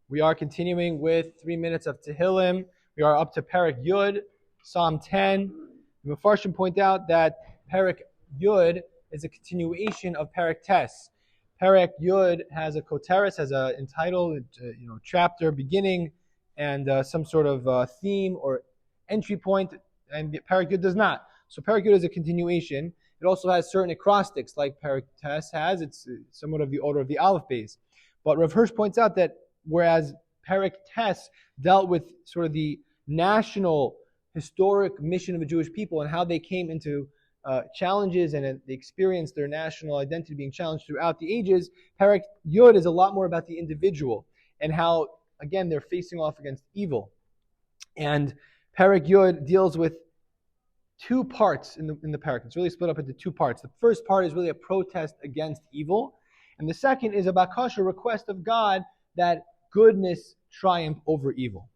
We are continuing with 3 minutes of Tehillim. We are up to Perek Yud, Psalm 10. The Mefarshim point out that Perek Yud is a continuation of Perek Tes. Perek Yud has a koteres, has an entitled, chapter beginning and some sort of theme or entry point, and Perek Yud does not. So Perek Yud is a continuation. It also has certain acrostics like Perek Tes has. It's somewhat of the order of the Aleph Beis. But Rav Hirsch points out that whereas Perek Tes dealt with sort of the national historic mission of the Jewish people and how they came into challenges and they experienced their national identity being challenged throughout the ages, Perek Yud is a lot more about the individual and how, again, they're facing off against evil. And Perek Yud deals with two parts in the Perek. It's really split up into two parts. The first part is really a protest against evil, and the second is a bakasha, request of God that goodness triumph over evil.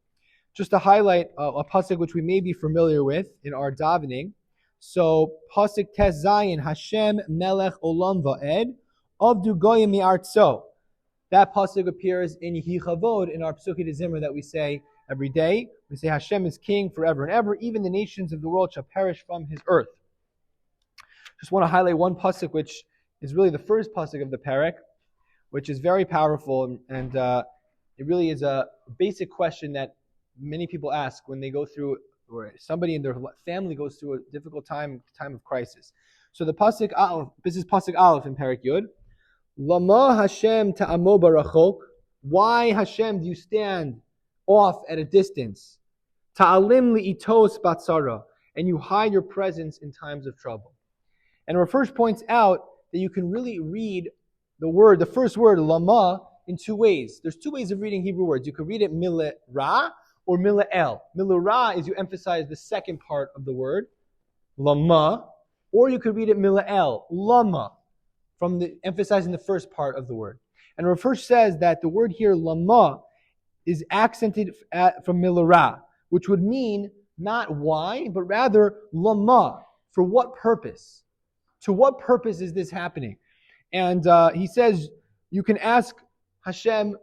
Just to highlight a pasuk which we may be familiar with in our davening. So pasuk Tes Zayin, Hashem Melech Olam Va'ed Avdu Goyim Mi'artzo. That pasuk appears in Yehi Chavod in our Psukei de Zimra that we say every day. We say Hashem is king forever and ever. Even the nations of the world shall perish from His earth. Just want to highlight one pasuk which is really the first pasuk of the Perek, which is very powerful, and it really is a basic question that many people ask when they go through, or somebody in their family goes through a difficult time of crisis. So the pasuk Aleph, this is pasuk Aleph in Perek Yud. Lama Hashem ta'amo barachok. Why, Hashem, do you stand off at a distance? Ta'alim li'itos batzara. And you hide your presence in times of trouble. And Rav Hirsch points out that you can really read the first word, lama, in two ways. There's two ways of reading Hebrew words. You can read it mila-ra or mila-el. Mila-ra is you emphasize the second part of the word, lama, or you could read it mila-el, lama, from emphasizing the first part of the word. And Rav Hirsch says that the word here, lama, is accented from mila-ra, which would mean not why, but rather lama, for what purpose? To what purpose is this happening? And he says, you can ask Hashem,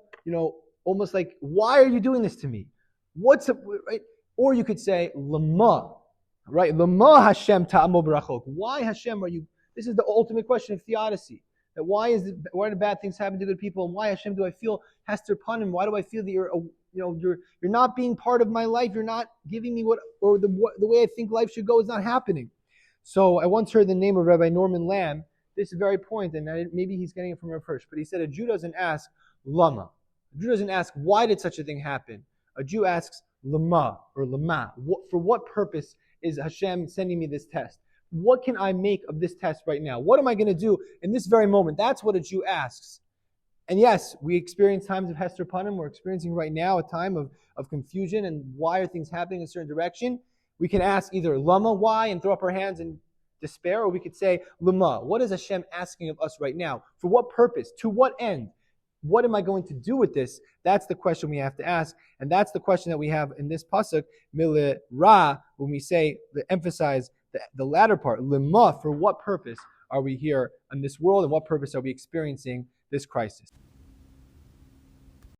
almost like, why are you doing this to me? What's up, right? Or you could say, Lama, right? Lama Hashem ta'amo barachok. Why Hashem are you? This is the ultimate question of theodicy. That why do bad things happen to good people? And why Hashem do I feel hester panim? Why do I feel that you're not being part of my life? You're not giving me the way I think life should go is not happening. So I once heard the name of Rabbi Norman Lamb, this very point, and maybe he's getting it from Rav Hirsch, but he said a Jew doesn't ask lama. A Jew doesn't ask why did such a thing happen. A Jew asks lama or lama. For what purpose is Hashem sending me this test? What can I make of this test right now? What am I going to do in this very moment? That's what a Jew asks. And yes, we experience times of hester panim. We're experiencing right now a time of confusion and why are things happening in a certain direction. We can ask either lama, why, and throw up our hands and despair, or we could say, Lama, what is Hashem asking of us right now? For what purpose? To what end? What am I going to do with this? That's the question we have to ask, and that's the question that we have in this pasuk, Mile Ra, when we say, emphasize the latter part, Lama, for what purpose are we here in this world, and what purpose are we experiencing this crisis?